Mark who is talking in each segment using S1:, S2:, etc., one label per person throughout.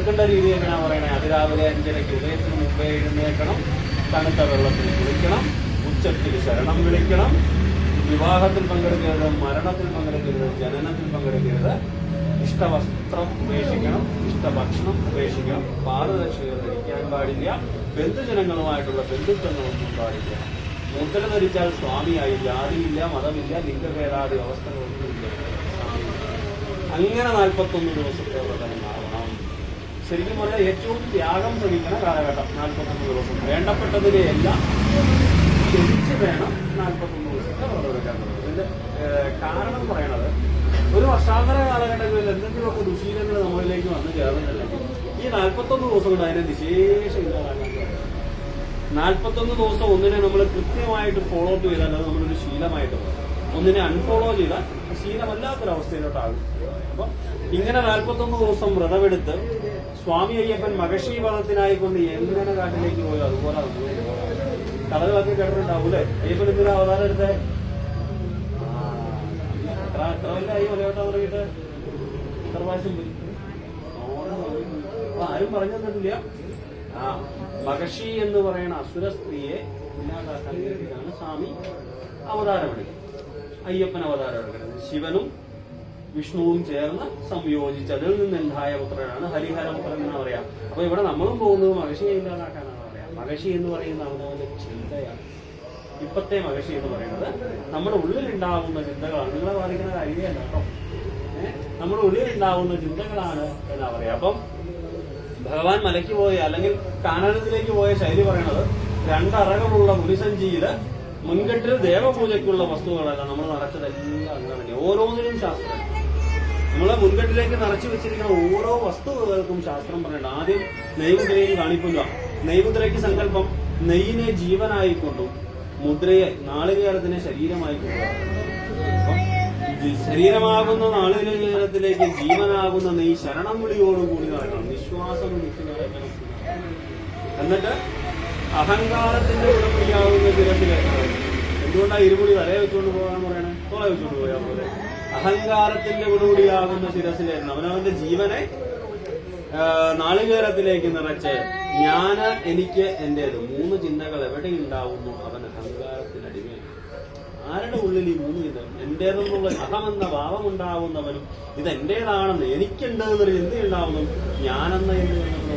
S1: എടുക്കേണ്ട രീതി എങ്ങനെയാ പറയണേ? അതിരാവിലെ 5:30 ഉദയത്തിന് മുമ്പേ എഴുന്നേൽക്കണം, തണുത്ത വെള്ളത്തിൽ കുളിക്കണം, ഉച്ചത്തിൽ ശരണം വിളിക്കണം, വിവാഹത്തിൽ പങ്കെടുക്കരുത്, മരണത്തിൽ പങ്കെടുക്കരുത്, ജനനത്തിൽ പങ്കെടുക്കരുത്, ഇഷ്ടവസ്ത്രം ഉപേക്ഷിക്കണം, ഇഷ്ടഭക്ഷണം ഉപേക്ഷിക്കണം, പാദരക്ഷകൾ ധരിക്കാൻ പാടില്ല, ബന്ധുജനങ്ങളുമായിട്ടുള്ള ബന്ധുത്വങ്ങളൊന്നും പാടില്ല. മുദ്ര ധരിച്ചാൽ സ്വാമിയായി, ജാതിയില്ല, മതമില്ല, ലിംഗഭേദാദി അവസ്ഥകളൊന്നുമില്ല, സ്വാമി. അങ്ങനെ 41 ദിവസത്തെ വ്രതമുണ്ടാവണം. ശരിക്കും പറഞ്ഞാൽ ഏറ്റവും ത്യാഗം ശ്രമിക്കുന്ന കാലഘട്ടം 41 ദിവസം. വേണ്ടപ്പെട്ടതിനെയെല്ലാം ത്യജിച്ച് വേണം 41 ദിവസത്തെ വ്രതം എടുക്കാൻ പറ്റും. ഇതിന്റെ കാരണം പറയണത്, ഒരു വർഷാന്തര കാലഘട്ടങ്ങളിൽ എന്തെങ്കിലുമൊക്കെ ദുശീലങ്ങൾ നമ്മളിലേക്ക് വന്നു ചേർന്നിട്ടുണ്ടെങ്കിൽ ഈ 41 ദിവസം കൊണ്ട് അതിനെ വിശേഷം ഇല്ലാതാക്കാൻ പറ്റും. 41 ദിവസം ഒന്നിനെ നമ്മൾ കൃത്യമായിട്ട് ഫോളോ അപ്പ് ചെയ്താൽ അത് നമ്മളൊരു ശീലമായിട്ട് പോകും. ഒന്നിനെ അൺഫോളോ ചെയ്താൽ ശീലമല്ലാത്തൊരവസ്ഥയിലോട്ടാകും. അപ്പൊ ഇങ്ങനെ 41 ദിവസം വ്രതമെടുത്ത് സ്വാമി അയ്യപ്പൻ മഹർഷി വ്രതത്തിനായിക്കൊണ്ട് എങ്ങനെ കാട്ടിലേക്ക് പോയോ അതുപോലെ കഥകളൊക്കെ കേട്ടിട്ടുണ്ടാവൂലേ? അയ്യപ്പൻ എന്തിനാ അവതാരം എടുത്തേ? എത്ര വല്ലായി ഒലയോട്ടം തുടങ്ങിയിട്ട് എത്ര പ്രാവശ്യം പോയി? ആരും പറഞ്ഞു തന്നിട്ടില്ല. മഹർഷി എന്ന് പറയുന്ന അസുര സ്ത്രീയെ ഇല്ലാതാക്കാൻ വേണ്ടിയിട്ടാണ് സ്വാമി അവതാരമെടുക്കുന്നത്. അയ്യപ്പൻ അവതാരം എടുക്കുന്നത് ശിവനും വിഷ്ണുവും ചേർന്ന് സംയോജിച്ച് അതിൽ നിന്നുണ്ടായ പുത്രനാണ് ഹരിഹരപുത്രൻ എന്ന് പറയാം. അപ്പൊ ഇവിടെ നമ്മളും പോകുന്നത് മഹർഷിയെ ഇല്ലാതാക്കാനാണ് പറയാം. മഹർഷി എന്ന് പറയുന്ന അവനവന്റെ ചിന്തയാണ്. ഇപ്പത്തെ മഹർഷി എന്ന് പറയുന്നത് നമ്മുടെ ഉള്ളിലുണ്ടാവുന്ന ചിന്തകളാണ്. നിങ്ങളെ ബാധിക്കുന്ന കാര്യമല്ല കേട്ടോ. നമ്മുടെ ഉള്ളിലുണ്ടാവുന്ന ചിന്തകളാണ് എന്നാ പറയാ. അപ്പം ഭഗവാൻ മലയ്ക്ക് പോയ അല്ലെങ്കിൽ കാനനത്തിലേക്ക് പോയ ശൈലി പറയണത് 2 അറകളുള്ള പുലിസഞ്ചിയില് മുൻകെട്ടിൽ ദേവപൂജയ്ക്കുള്ള വസ്തുക്കളല്ല നമ്മൾ നിറച്ചതെല്ലാം അങ്ങനെ തന്നെ. ഓരോന്നിനും ശാസ്ത്രം. നമ്മളെ മുൻകെട്ടിലേക്ക് നിറച്ചു വെച്ചിരിക്കുന്ന ഓരോ വസ്തുക്കൾക്കും ശാസ്ത്രം പറയണ്ട. ആദ്യം നെയ്മുദ്രയും കാണിക്കുക. നെയ്മുദ്രയ്ക്ക് സങ്കല്പം നെയ്യിനെ ജീവനായിക്കൊണ്ടും മുദ്രയെ നാളികേരത്തിനെ ശരീരമായിക്കൊണ്ടും. ശരീരമാകുന്ന നാളികേരത്തിലേക്ക് ജീവനാകുന്ന നെയ്യ് ശരണം വിളിയോടുകൂടി നടക്കണം. നിശ്വാസം നിൽക്കുന്നവരെ എന്നിട്ട് അഹങ്കാരത്തിന്റെ ഉടമയാകുന്ന ശിരസിലേക്ക്. എന്തുകൊണ്ടാണ് ഇരുമുടി തലയെ വെച്ചുകൊണ്ട് പോകാൻ പറയണേ? തോളെ വെച്ചുകൊണ്ട് പോയാൽ പോലെ. അഹങ്കാരത്തിന്റെ ഉടമയാകുന്ന ശിരസിലേക്ക് അവനവന്റെ ജീവനെ നാളികേരത്തിലേക്ക് നിറച്ച് ഞാന് എനിക്ക് എന്റേത് 3 ചിന്തകൾ എവിടെ ഉണ്ടാവുന്നു അവൻ അഹങ്കാരത്തിനടിമയാണ്. ആരുടെ ഉള്ളിൽ ഈ 3 ചിന്തകൾ? എന്റേതെന്നുള്ള അഹമെന്ന ഭാവമുണ്ടാവുന്നവനും ഇത് എന്റേതാണെന്ന് എനിക്കുണ്ട് എന്നൊരു ചിന്ത ഉണ്ടാവുന്നു. ഞാനെന്ന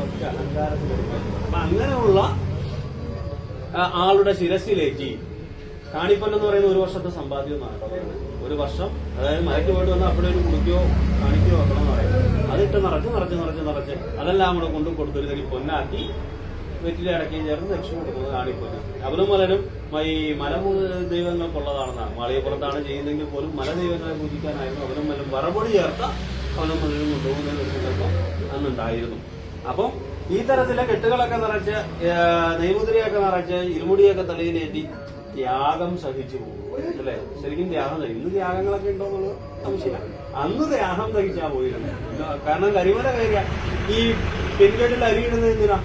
S1: ഒക്കെ അഹങ്കാരത്തിനടിമയാണ്. അപ്പൊ അങ്ങനെയുള്ള ആളുടെ ശിരസിലേക്ക് കാണിപ്പല്ലെന്ന് പറയുന്ന 1 വർഷത്തെ സമ്പാദ്യം എന്നാണ് പറയുന്നത്. 1 വർഷം, അതായത് മലയ്ക്ക് പോയിട്ട് വന്നാൽ അവിടെ ഒരു കുടിക്കോ കാണിക്കോ വെക്കണം എന്ന് പറയുന്നത്. അതിട്ട് നിറച്ച് അതെല്ലാം കൂടെ കൊണ്ടു കൊടുത്തൊരു തരി പൊന്നാക്കി വെറ്റിലെ അടക്കുകയും ചേർന്ന് ദക്ഷിണ കൊടുക്കുന്നത് കാണിപ്പല്ല്. അവനും മലനും ഈ മല ദൈവങ്ങൾക്കുള്ളതാണെന്നാണ്. മാളികപ്പുറത്താണ് ചെയ്യുന്നതെങ്കിൽ പോലും മല ദൈവങ്ങളെ പൂജിക്കാനായിരുന്നു അവനും മലനും വറപൊടി ചേർത്ത അവനും മലനും കൊണ്ടുപോകുന്ന ഒരു സങ്കല്പം അന്നുണ്ടായിരുന്നു. അപ്പം ഈ തരത്തിലെ കെട്ടുകളൊക്കെ നിറച്ച് നെയ്മുദ്രയൊക്കെ നിറച്ച് ഇരുമുടിയൊക്കെ തലയിലേറ്റി ത്യാഗം സഹിച്ചു പോകും അല്ലെ? ശരിക്കും ത്യാഗം സഹിക്കും. ഇന്ന് ത്യാഗങ്ങളൊക്കെ ഉണ്ടോ എന്നുള്ളത് സംശയമാണ്. അന്ന് ത്യാഗം സഹിച്ചാ പോയിരുന്നു. കാരണം കരിമല കയറിയ ഈ പെൺകെട്ടിൽ അരിയിടുന്നത് എന്തിനാ?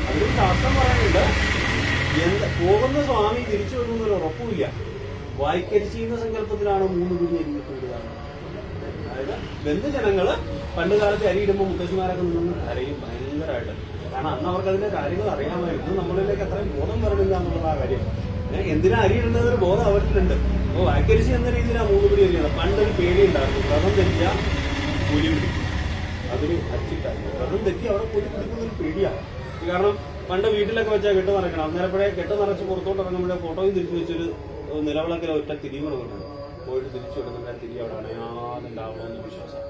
S1: അതിന് ശാസ്ത്രം പറയുന്നുണ്ട്. പോകുന്ന സ്വാമി തിരിച്ചു വരുന്നൊരു ഉറപ്പുമില്ല. വായിക്കരിച്ചിരുന്ന സങ്കല്പത്തിലാണ് 3 പിടി അരിയിട്ടുണ്ട്. അതായത് ബന്ധുജനങ്ങള് പണ്ട് കാലത്ത് അരിയിടുമ്പോൾ മുത്തശ്ശിമാരൊക്കെ നിന്ന് കരയും ഭയങ്കരമായിട്ട്. കാരണം അന്ന് അവർക്ക് അതിന്റെ കാര്യങ്ങൾ അറിയാമായിരുന്നു. നമ്മളിലേക്ക് അത്രയും ബോധം വരണില്ല എന്നുള്ള ആ കാര്യം. എന്തിനാ അരിയിടുന്നതൊരു ബോധം അവർക്കുണ്ട്. അപ്പോൾ വാക്കരിച്ച് എന്ന രീതിയിലാണ് 3 പിടി അരിയാണ്. പണ്ടൊരു പേടിയുണ്ടായിരുന്നു. വ്രതം തെറ്റിയ പുലി പിടിക്കും. അതൊരു അച്ചിട്ടായിരുന്നു. വ്രതം തെറ്റി അവിടെ പുലി പിടിക്കുന്നൊരു പേടിയാണ്. കാരണം പണ്ട് വീട്ടിലൊക്കെ വെച്ചാൽ കെട്ട് നിറയ്ക്കണം. അന്നേരപ്പോഴേ കെട്ട് നിറച്ച് പുറത്തോട്ട് ഇറങ്ങുമ്പോഴേ ഫോട്ടോയും തിരിച്ചു വെച്ചൊരു നിലവിളക്കിലെ ഒറ്റ തിരി കൊടുക്കുന്നുണ്ട്. പോയിട്ട് തിരിച്ചു കൊടുക്കുന്ന തിരി അവിടെ അണയാതുണ്ടാവണമെന്ന് വിശ്വാസം.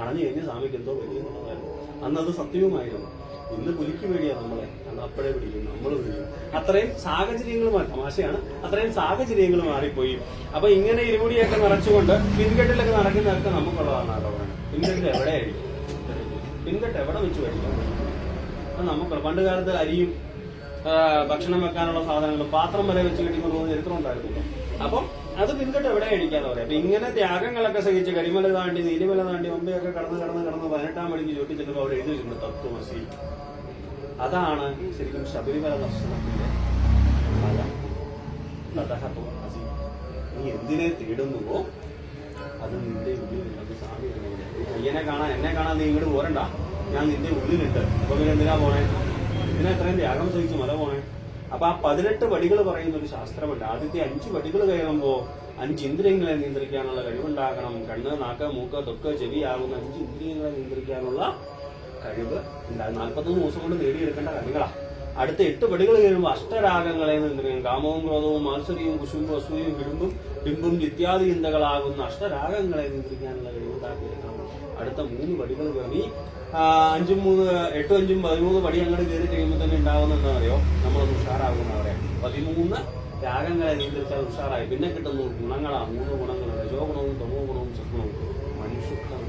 S1: അണഞ്ഞു കഴിഞ്ഞ് സ്വാമിക്ക് എന്തോ വലിയെന്നുള്ളതായിരുന്നു. അന്നത് സത്യവുമായിരുന്നു. ഇന്ന് പുലിക്ക് പേടിയാണ് നമ്മളെ. അന്ന് അപ്പോഴേ പിടിക്കും, നമ്മൾ പിടിക്കും. അത്രയും സാഹചര്യങ്ങൾ തമാശയാണ്. അത്രയും സാഹചര്യങ്ങൾ മാറിപ്പോയി. അപ്പൊ ഇങ്ങനെ ഇരുമുടിയൊക്കെ നിറച്ചുകൊണ്ട് പിൻകെട്ടിലൊക്കെ നടക്കുന്നതൊക്കെ നമുക്കുള്ളതാണ് കേട്ടോ പറയുന്നത്. പിൻകെട്ടിൽ എവിടെയായിരിക്കും? പിൻകെട്ട് എവിടെ വെച്ച് കഴിക്കാം? അത് നമുക്കുള്ള. പണ്ട് കാലത്ത് അരിയും ഭക്ഷണം വെക്കാനുള്ള സാധനങ്ങളും പാത്രം വരെ വെച്ച് കിട്ടിക്കൊണ്ട് പോകുന്ന ചരിത്രം ഉണ്ടായിരുന്നു. അപ്പം അത് പിൻകെട്ട് എവിടെ അടിക്കാന്ന് പറയാം. അപ്പൊ ഇങ്ങനെ ത്യാഗങ്ങളൊക്കെ സഹിച്ച് കരിമല താണ്ടി നീലിമല താണ്ടി ഒമ്പയൊക്കെ കടന്ന് 18ാം മണിക്ക് ചോട്ടിച്ചെല്ലുമ്പോൾ അവിടെ എഴുതി വെച്ചിട്ടുണ്ട് തത്വമസി. അതാണ് ശരിക്കും ശബരിമല ദർശനത്തിന്റെ ഫലം. നീ എന്തിനെ തേടുന്നുവോ അത് നിന്റെ ഉള്ളിലുള്ളത് സ്വാമി അയ്യനെ കാണാൻ എന്നെ കാണാൻ നീ ഇങ്ങോട്ട് പോരണ്ട, ഞാൻ നിന്റെ ഉള്ളിലുണ്ട്. അപ്പൊ പിന്നെ എന്തിനാ പോണേ? ഇതിനെ എത്രയും ത്യാഗം സഹിച്ച് മല പോണേ? അപ്പൊ ആ 18 പടികൾ പറയുന്ന ഒരു ശാസ്ത്രമുണ്ട്. ആദ്യത്തെ 5 പടികൾ കയറുമ്പോ 5 ഇന്ദ്രിയങ്ങളെ നിയന്ത്രിക്കാനുള്ള കഴിവുണ്ടാകണം. കണ്ണ്, നാക്ക്, മൂക്ക്, തൊക്ക്, ചെവി ആകുന്ന 5 ഇന്ദ്രിയങ്ങളെ നിയന്ത്രിക്കാനുള്ള കഴിവ് ഉണ്ടാകും. 41 ദിവസം കൊണ്ട് നേടിയെടുക്കേണ്ട കഴിവുകളാ. അടുത്ത 8 പടികൾ കഴിയുമ്പോൾ അഷ്ടരാഗങ്ങളെ നിയന്ത്രിക്കും. കാമവും ക്രോധവും മാത്സര്യവും കുശുമ്പും അസൂയയും വിടുമ്പും ബിംബും ഇത്യാദി ചിന്തകളാകുന്ന അഷ്ടരാഗങ്ങളെ നിയന്ത്രിക്കാനുള്ള കഴിവുണ്ടാക്കിയെടുക്കണം. അടുത്ത 3 പടികൾ കയറി 8 5 13 പടി അങ്ങോട്ട് കയറി കഴിയുമ്പോൾ തന്നെ ഉണ്ടാവുന്ന എന്താണെന്നറിയോ? നമ്മളൊന്ന് ഉഷാറാകുന്ന പറയാം. 13 രാഗങ്ങളെ നിയന്ത്രിച്ചാൽ ഉഷാറായി. പിന്നെ കിട്ടുന്ന ഗുണങ്ങളാ 3 ഗുണങ്ങളുണ്ട്: രജോ ഗുണവും തമോ ഗുണവും സത്വവും മനുഷ്യത്വം.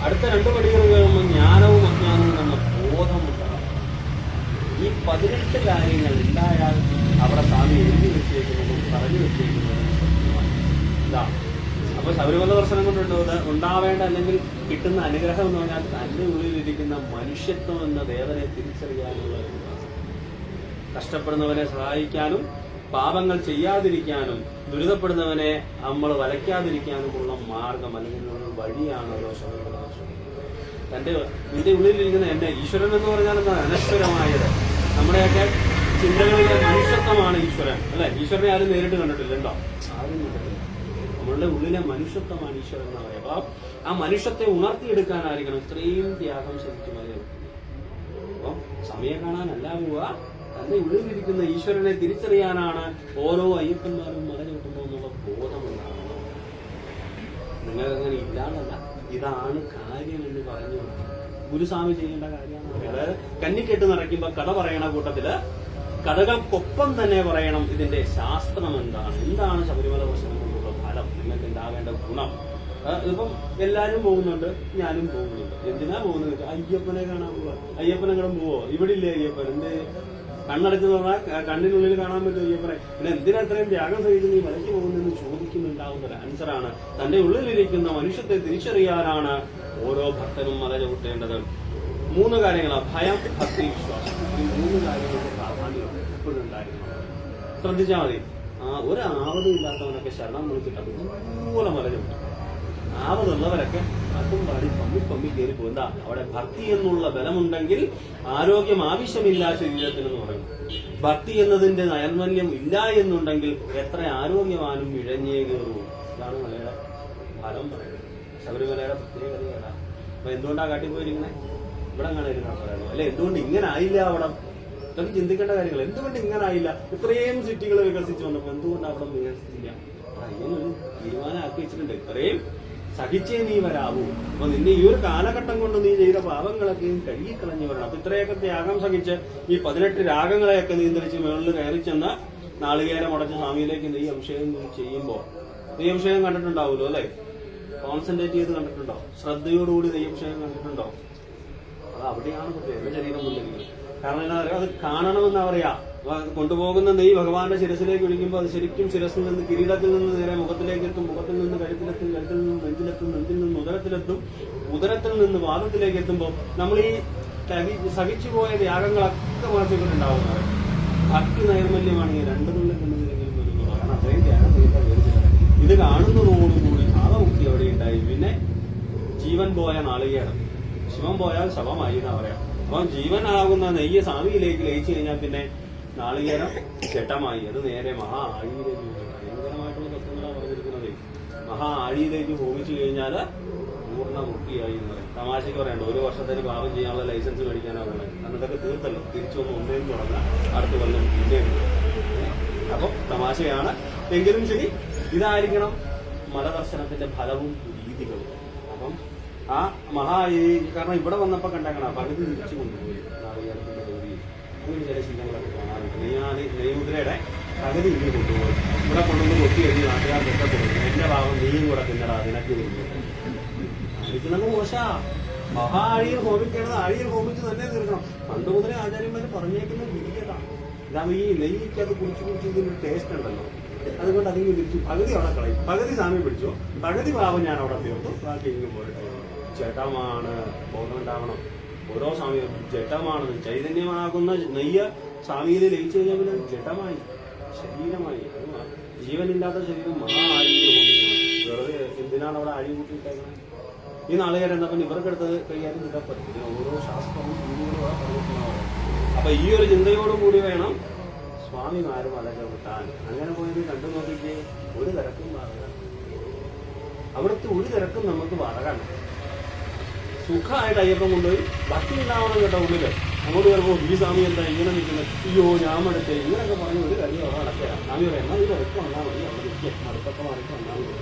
S1: അടുത്ത 2 പടികൾ കഴിയുമ്പോൾ ജ്ഞാനവും അജ്ഞാനവും എന്ന ബോധം ഉണ്ടാകും. ഈ 18 കാര്യങ്ങൾ ഉണ്ടായാൽ അവിടെ സ്വാമി എഴുതി വെച്ചേക്കുന്നതും പറഞ്ഞു വെച്ചേക്കുന്നതും ഇതാ. അപ്പൊ ശബരിമല ദർശനം കൊണ്ട് ഉണ്ടാവേണ്ട അല്ലെങ്കിൽ കിട്ടുന്ന അനുഗ്രഹം എന്ന് പറഞ്ഞാൽ തന്റെ ഉള്ളിലിരിക്കുന്ന മനുഷ്യത്വം എന്ന ദേവനെ തിരിച്ചറിയാനുള്ള കഷ്ടപ്പെടുന്നവനെ സഹായിക്കാനും പാപങ്ങൾ ചെയ്യാതിരിക്കാനും ദുരിതപ്പെടുന്നവനെ നമ്മൾ വലയ്ക്കാതിരിക്കാനുമുള്ള മാർഗം അല്ലെങ്കിൽ ഒരു വഴിയാണല്ലോ ശബരിമല ദർശനം. നിന്റെ ഉള്ളിലിരിക്കുന്ന എന്നെ ഈശ്വരൻ എന്ന് പറഞ്ഞാൽ എന്താ? അനശ്വരമായത്. നമ്മുടെയൊക്കെ ചിന്തകളിലെ മനുഷ്യത്വമാണ് ഈശ്വരൻ, അല്ലെ? ഈശ്വരനെ ആരും നേരിട്ട് കണ്ടിട്ടില്ലല്ലോ, ആരും കണ്ടിട്ടില്ല. നമ്മളുടെ ഉള്ളിലെ മനുഷ്യത്വമാണ് ഈശ്വരൻ എന്ന് പറയുക. അപ്പൊ ആ മനുഷ്യത്തെ ഉണർത്തിയെടുക്കാനായിരിക്കണം ഇത്രയും ത്യാഗം ശരിക്കും മതി. അപ്പൊ സമയം കാണാനല്ല പോവുക, തന്റെ ഉള്ളിലിരിക്കുന്ന ഈശ്വരനെ തിരിച്ചറിയാനാണ് ഓരോ അയ്യപ്പന്മാരും മല ചവിട്ടുമ്പോൾ എന്നുള്ള ബോധമുണ്ടാകണം. നിങ്ങൾക്കങ്ങനെ ഇല്ലാന്നല്ല, ഇതാണ് കാര്യം എന്ന് പറഞ്ഞു ഗുരുസ്വാമി ചെയ്യേണ്ട കാര്യമാണ്. അതായത് കന്നിക്കെട്ട് നിറയ്ക്കുമ്പോ കഥ പറയണ കൂട്ടത്തില് കഥകൾക്കൊപ്പം തന്നെ പറയണം ഇതിന്റെ ശാസ്ത്രം എന്താണ് ശബരിമല ദർശനം കൊണ്ടുള്ള ഫലം, നിങ്ങൾക്ക് ഉണ്ടാവേണ്ട ഗുണം. ഇപ്പം എല്ലാരും പോകുന്നുണ്ട്, ഞാനും പോകുന്നുണ്ട്. എന്തിനാ പോകുന്നത്? അയ്യപ്പനെ കാണാൻ പോവാ. അയ്യപ്പനെങ്ങടും പോവോ? ഇവിടെ ഇല്ലേ അയ്യപ്പൻ? എന്ത് കണ്ണടച്ച് പറഞ്ഞാൽ കണ്ണിനുള്ളിൽ കാണാൻ പറ്റും അയ്യപ്പനെ. പിന്നെ എന്തിനാ അത്രയും ത്യാഗം സഹിച്ച് നീ മലയ്ക്ക് പോകുന്നതെന്ന് ചോദിക്കുന്നുണ്ടാവുന്ന ഒരു ആൻസറാണ്. തന്റെ ഉള്ളിലിരിക്കുന്ന മനുഷ്യത്തെ തിരിച്ചറിയാനാണ് ഓരോ ഭക്തനും മല ചവിട്ടേണ്ടത്. 3 കാര്യങ്ങളാണ്: ഭയം, ഭക്തി, വിശ്വാസം. ഈ 3 കാര്യങ്ങൾക്ക് പ്രാധാന്യം എപ്പോഴും ഉണ്ടായിരുന്നു. ശ്രദ്ധിച്ചാൽ മതി. ഒരു ആവതും ഇല്ലാത്തവനൊക്കെ ശരണം വിളിച്ചിട്ട് അതുപോലെ മല ചവിട്ടും. ആവതുള്ളവരൊക്കെ അതും പാടി പമ്മി കയറി പോകുന്ന അവിടെ ഭക്തി എന്നുള്ള ബലമുണ്ടെങ്കിൽ ആരോഗ്യം ആവശ്യമില്ല ശരീരത്തിനെന്ന് പറയും. ഭക്തി എന്നതിന്റെ നൈർമല്യം ഇല്ല എന്നുണ്ടെങ്കിൽ എത്ര ആരോഗ്യവാനും ഇഴഞ്ഞേ കയറും. ഇതാണ് മലയുടെ ഫലം പറയുന്നത്. ശബരിമലയുടെ പ്രത്യേകതയാണ്. അപ്പൊ എന്തുകൊണ്ടാണ് കാട്ടിപ്പോയിരിക്കണേ? ഇവിടെ അങ്ങനെ ഇരുന്നാ പറയുന്നത് അല്ലെ? എന്തുകൊണ്ട് ഇങ്ങനെ ആയില്ല? അവിടെ ഇതൊക്കെ ചിന്തിക്കേണ്ട കാര്യങ്ങൾ. എന്തുകൊണ്ട് ഇങ്ങനെ ആയില്ല? ഇത്രയും സിറ്റികൾ വികസിച്ച് വന്നപ്പോൾ എന്തുകൊണ്ട് അവിടെ വികസിച്ചില്ല? ഇങ്ങനൊരു തീരുമാനമാക്കി വെച്ചിട്ടുണ്ട്. ഇത്രയും സഹിച്ചേ നീ വരാവൂ. അപ്പൊ നിന്നെ ഈ ഒരു കാലഘട്ടം കൊണ്ട് നീ ചെയ്ത പാപങ്ങളൊക്കെയും കഴുകിക്കളഞ്ഞു വരണം. അപ്പൊ ഇത്രയൊക്കെ ത്യാഗം സഹിച്ച് ഈ 18 രാഗങ്ങളെയൊക്കെ നിയന്ത്രിച്ച് മുകളിൽ കയറി ചെന്ന് നാളികേരം ഉടച്ച് സ്വാമിയിലേക്ക് നെയ്യ് അഭിഷേകം ചെയ്യുമ്പോ നെയ്യ് അഭിഷേകം കണ്ടിട്ടുണ്ടാവുമല്ലോ അല്ലെ? കോൺസെൻട്രേറ്റ് ചെയ്ത് കണ്ടിട്ടുണ്ടോ? ശ്രദ്ധയോടുകൂടി നെയ്യ് അഭിഷേകം കണ്ടിട്ടുണ്ടോ? അത് അവിടെയാണ് എന്റെ ശരീരം മുന്നിരിക്കുന്നത്. കാരണം എന്താ പറയുക, അത് കാണണമെന്നാ പറയാ. കൊണ്ടുപോകുന്ന നെയ്യ് ഭഗവാന്റെ ശിരസിലേക്ക് ഒഴിക്കുമ്പോൾ അത് ശരിക്കും ശിരസിൽ നിന്ന് കിരീടത്തിൽ നിന്ന് നേരെ മുഖത്തിലേക്ക് എത്തും, മുഖത്തിൽ നിന്ന് കഴുത്തിലെത്തും, കഴുത്തിൽ നിന്ന് നെഞ്ചിലെത്തും, നെഞ്ചിൽ നിന്ന് ഉദരത്തിലെത്തും, ഉദരത്തിൽ നിന്ന് പാദത്തിലേക്ക് എത്തുമ്പോൾ നമ്മൾ ഈ സഹിച്ചുപോയ ത്യാഗങ്ങളൊക്കെ മനസ്സിലുണ്ടാവുന്നത്. ഭക്തി നൈർമല്യമാണ് ഈ 2 തുള്ളിൽ കണ്ണുതിരെങ്കിലും വരുന്നത്. കാരണം അത്രയും ത്യാഗം ഇത് കാണുന്നതോടുകൂടി ഭാവമുക്തി അവിടെ ഉണ്ടായി. പിന്നെ ജീവൻ പോയ നാളികേരം, ശിവൻ പോയാൽ ശവമായി എന്നാ പറയാം. അപ്പൊ ജീവനാകുന്ന നെയ്യ് സ്വാമിയിലേക്ക് ലയിച്ചു കഴിഞ്ഞാൽ പിന്നെ നാളികേരം ജഡമായി. അത് നേരെ മഹാ ആഴിയിലേക്ക് ഭയങ്കരമായിട്ടുള്ള തത്വങ്ങളാണ് പറഞ്ഞിരിക്കുന്നത്. മഹാ ആഴിയിലേക്ക് ഹോമിച്ചു കഴിഞ്ഞാൽ പൂർണ്ണ മുക്തിയായി എന്ന് പറയും. തമാശയ്ക്ക് പറയണ്ട, 1 വർഷത്തേക്ക് പാപം ചെയ്യാനുള്ള ലൈസൻസ് മേടിക്കാനാണ് പറയുന്നത്. കാരണം ഇതൊക്കെ തീർത്തല്ലോ, തിരിച്ചു വന്ന് ഒന്നേന്ന് തുടങ്ങാം, അടുത്ത കൊല്ലം പിന്നെയും. അപ്പം തമാശയാണ് എങ്കിലും ശരി, ഇതായിരിക്കണം മലദർശനത്തിന്റെ ഫലവും രീതികളും. അപ്പം ആ കാരണം ഇവിടെ വന്നപ്പോ കണ്ടേക്കണം പകുതി തിരിച്ചു കൊണ്ടുപോയി നാളികേരത്തിന്റെ ഗൗരിയിൽ. അങ്ങനെ ചില ശീലങ്ങളൊക്കെ കാണാറുണ്ട്. നെയ്മുദ്രയുടെ പകുതി ഇങ്ങനെ കൊണ്ടുപോയി ഇവിടെ കൊണ്ടുവന്ന് കൊത്തി കഴിഞ്ഞ് നാട്ടുകാർക്കൊക്കെ കൊടുക്കും. എന്റെ ഭാഗം നീയും കൂടെ തിന്നടാ, നിനക്ക് കഴിക്കുന്നത് മോശാ. ആഴിയിൽ ഹോമിക്കേണ്ടത് ആഴിയിൽ ഹോമിച്ച് തന്നെ തീർക്കണം. പണ്ട് മുതലേ ആചാര്യന്മാര് പറഞ്ഞേക്കുന്ന വിധിയതാണ്. ഇതാ ഈ നെയ്യ്ക്ക് അത് കുടിച്ച് ഇതിനൊരു ടേസ്റ്റ് ഉണ്ടല്ലോ, അതുകൊണ്ട് അതിന് തിരിച്ചു പകുതി അവിടെ കളയും, പകുതി സാമ്യം പിടിച്ചു, പകുതി ഭാവം ഞാൻ അവിടെ തീർത്തു, ബാക്കി ഇങ്ങ് പോയിട്ട്. ജഡമാണ്, ബോധമുണ്ടാവണം. ഓരോ സ്വാമിയും ജഡമാണ്. ചൈതന്യമാകുന്ന നെയ്യ് സ്വാമിയിൽ ലയിച്ചു കഴിഞ്ഞാൽ പിന്നെ ജഡമായി, ശരീരമായി. ജീവനില്ലാത്ത ശരീരം മഹാ ആഴിയിൽ ഹോമിക്കണം. വെറുതെ എന്തിനാണ് അവിടെ അഴി കൂട്ടിയിട്ടേക്കുന്നത്? ഈ നാളുകാരെന്നപ്പം ഇവർക്കെടുത്തത് കൈകാര്യം ചെയ്താൽ പറ്റും. ഇതിന് ഓരോ ശാസ്ത്രവും രീതികളും പറഞ്ഞിട്ടുണ്ടാവും. അപ്പൊ ഈ ഒരു ചിന്തയോടുകൂടി വേണം സ്വാമിമാര് മല ചവിട്ടാൻ. അങ്ങനെ പോയത് കണ്ടു നോക്കിയിട്ട് ഒരു തിരക്കും വറകാണ്. അവിടുത്തെ ഒരു തിരക്കും നമുക്ക് വറകാണ്. സുഖമായിട്ട് അയ്യപ്പം കൊണ്ടുപോയി ഭക്തി ഉണ്ടാവണം കേട്ടോ ഉള്ളില്. അങ്ങോട്ട് വരുമ്പോൾ ഈ സ്വാമി എന്താ ഇങ്ങനെ നിൽക്കുന്നത്, അയ്യോ ഞാൻ മടുത്തേ, ഇങ്ങനെയൊക്കെ പറഞ്ഞ് ഒരു കാര്യം അവിടെ നടക്കുക. സ്വാമി പറയാം എന്നാൽ ഇത് ഇറക്കി വന്നാൽ മതി, അവിടെ ഇരിക്കുക, മടുത്തൊക്കെ മാറിയിട്ട് വന്നാൽ മതി.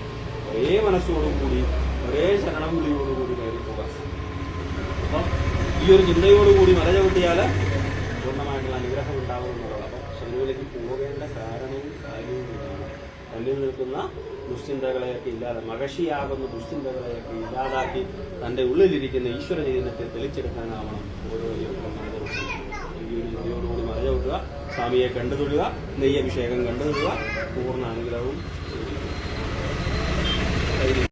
S1: ഒരേ മനസ്സോടുകൂടി ഒരേ ശരണം വിളിയോടുകൂടി കയറി പോകാം. അപ്പം ഈ ഒരു ചിന്തയോടുകൂടി മല ചവിട്ടിയാല് പൂർണ്ണമായിട്ടുള്ള അനുഗ്രഹം ഉണ്ടാകുമെന്നുള്ളത്. അപ്പം ശബരിമലയ്ക്ക് പോകേണ്ട കാരണവും കാര്യവും ഇതാണ്. തന്നിൽ നിൽക്കുന്ന ദുശ്ചിന്തകളെയൊക്കെ ഇല്ലാതെ, മഹർഷിയാകുന്ന ദുശ്ചിന്തകളെയൊക്കെ ഇല്ലാതാക്കി തൻ്റെ ഉള്ളിലിരിക്കുന്ന ഈശ്വര ചൈതന്യത്തെ തെളിച്ചെടുക്കാനാവണം ഓരോ യോഗങ്ങളും. ഈ ഒരു ചിന്തയോടുകൂടി മല ചവിട്ടുക, സ്വാമിയെ കണ്ടു തൊഴുക, നെയ്യഭിഷേകം കണ്ടു തൊഴുക, പൂർണ്ണ അനുഗ്രഹവും